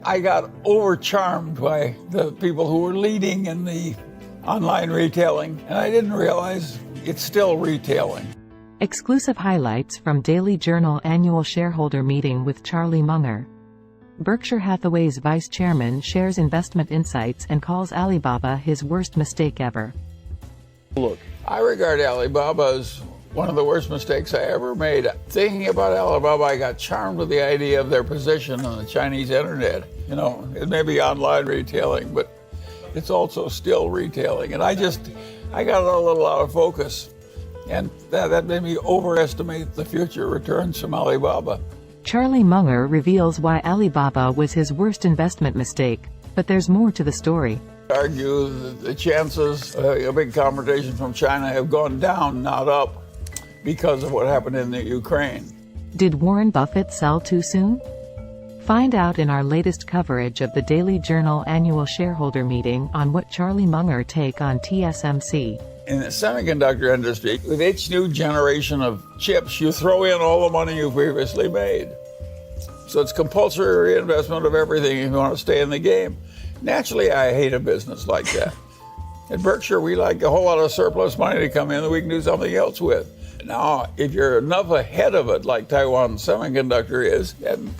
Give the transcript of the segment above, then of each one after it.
I got overcharmed by the people who were leading in the online retailing, and I didn't realize it's still retailing. Exclusive highlights from Daily Journal Annual Shareholder Meeting with Charlie Munger. Berkshire Hathaway's vice chairman shares investment insights and calls Alibaba his worst mistake ever. Look, I regard Alibaba as one of the worst mistakes I ever made. Thinking about Alibaba, I got charmed with the idea of their position on the Chinese internet. You know, it may be online retailing, but it's also still retailing. And I got a little out of focus. And that made me overestimate the future returns from Alibaba. Charlie Munger reveals why Alibaba was his worst investment mistake, but there's more to the story. I argue that the chances a big confrontation from China have gone down, not up, because of what happened in the Ukraine. Did Warren Buffett sell too soon? Find out in our latest coverage of the Daily Journal Annual Shareholder Meeting on what Charlie Munger take on TSMC. In the semiconductor industry, with each new generation of chips, you throw in all the money you previously made. So it's compulsory reinvestment of everything if you want to stay in the game. Naturally, I hate a business like that. At Berkshire, we like a whole lot of surplus money to come in that we can do something else with. Now, if you're enough ahead of it, like Taiwan Semiconductor is,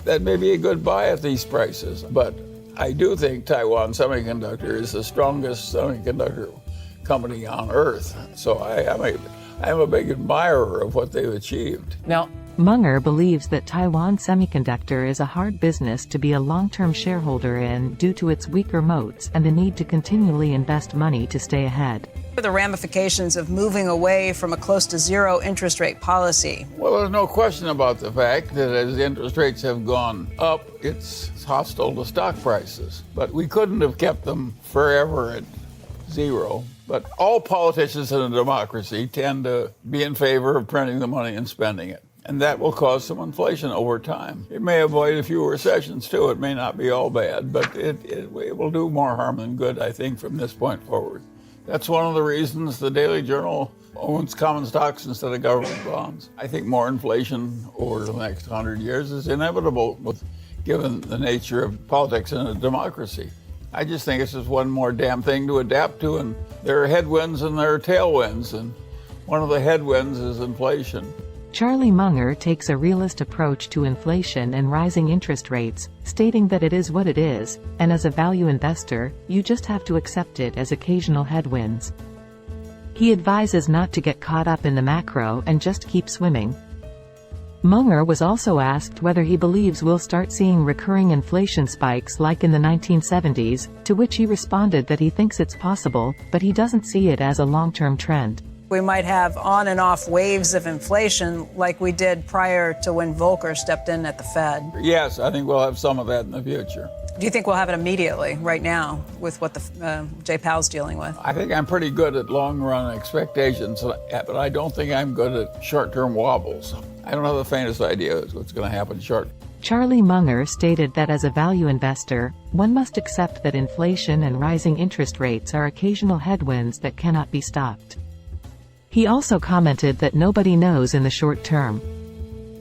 that may be a good buy at these prices. But I do think Taiwan Semiconductor is the strongest semiconductor company on earth. So I'm a big admirer of what they've achieved. Now, Munger believes that Taiwan Semiconductor is a hard business to be a long-term shareholder in due to its weaker moats and the need to continually invest money to stay ahead. The ramifications of moving away from a close to zero interest rate policy. Well, there's no question about the fact that as interest rates have gone up, it's hostile to stock prices. But we couldn't have kept them forever at zero. But all politicians in a democracy tend to be in favor of printing the money and spending it. And that will cause some inflation over time. It may avoid a few recessions, too. It may not be all bad, but it will do more harm than good, I think, from this point forward. That's one of the reasons the Daily Journal owns common stocks instead of government bonds. I think more inflation over the next 100 years is inevitable, given the nature of politics in a democracy. I just think it's just one more damn thing to adapt to, and there are headwinds and there are tailwinds, and one of the headwinds is inflation. Charlie Munger takes a realist approach to inflation and rising interest rates, stating that it is what it is, and as a value investor, you just have to accept it as occasional headwinds. He advises not to get caught up in the macro and just keep swimming. Munger was also asked whether he believes we'll start seeing recurring inflation spikes like in the 1970s, to which he responded that he thinks it's possible, but he doesn't see it as a long-term trend. We might have on and off waves of inflation like we did prior to when Volcker stepped in at the Fed. Yes, I think we'll have some of that in the future. Do you think we'll have it immediately, right now, with what the Jay Powell's dealing with? I think I'm pretty good at long-run expectations, but I don't think I'm good at short-term wobbles. I don't have the faintest idea what's going to happen short. Charlie Munger stated that as a value investor, one must accept that inflation and rising interest rates are occasional headwinds that cannot be stopped. He also commented that nobody knows in the short term.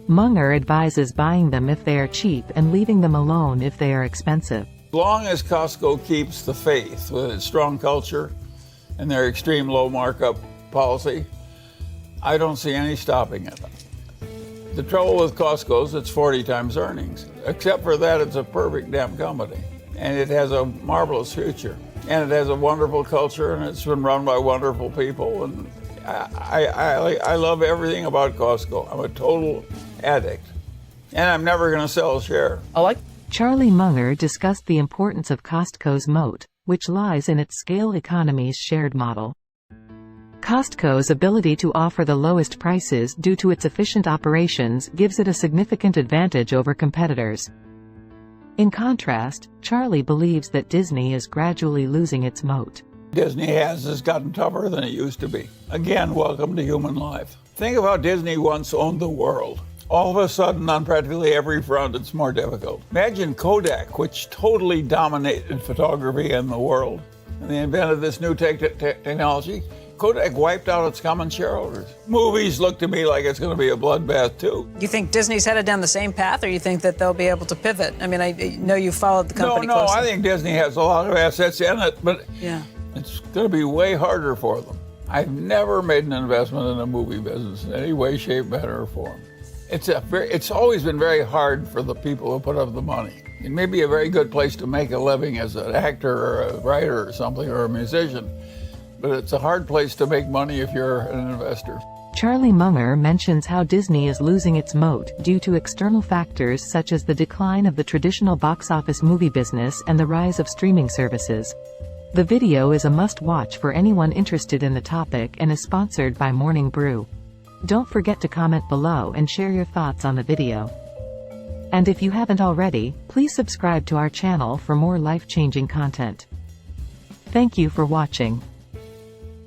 Munger advises buying them if they are cheap and leaving them alone if they are expensive. As long as Costco keeps the faith with its strong culture and their extreme low markup policy, I don't see any stopping it. The trouble with Costco is it's 40 times earnings. Except for that, it's a perfect damn company. And it has a marvelous future. And it has a wonderful culture, and it's been run by wonderful people. And I love everything about Costco. I'm a total addict. And I'm never going to sell a share. Charlie Munger discussed the importance of Costco's moat, which lies in its scale economy's shared model. Costco's ability to offer the lowest prices due to its efficient operations gives it a significant advantage over competitors. In contrast, Charlie believes that Disney is gradually losing its moat. Disney has gotten tougher than it used to be. Again, welcome to human life. Think of how Disney once owned the world. All of a sudden, on practically every front, it's more difficult. Imagine Kodak, which totally dominated photography in the world. And they invented this new technology Kodak wiped out its common shareholders. Movies look to me like it's going to be a bloodbath, too. You think Disney's headed down the same path, or you think that they'll be able to pivot? I mean, I know you followed the company No, closely. I think Disney has a lot of assets in it, but Yeah. it's going to be way harder for them. I've never made an investment in a movie business in any way, shape, manner, or form. It's always been very hard for the people who put up the money. It may be a very good place to make a living as an actor or a writer or something, or a musician, but it's a hard place to make money if you're an investor. Charlie Munger mentions how Disney is losing its moat due to external factors such as the decline of the traditional box office movie business and the rise of streaming services. The video is a must-watch for anyone interested in the topic and is sponsored by Morning Brew. Don't forget to comment below and share your thoughts on the video. And if you haven't already, please subscribe to our channel for more life-changing content. Thank you for watching.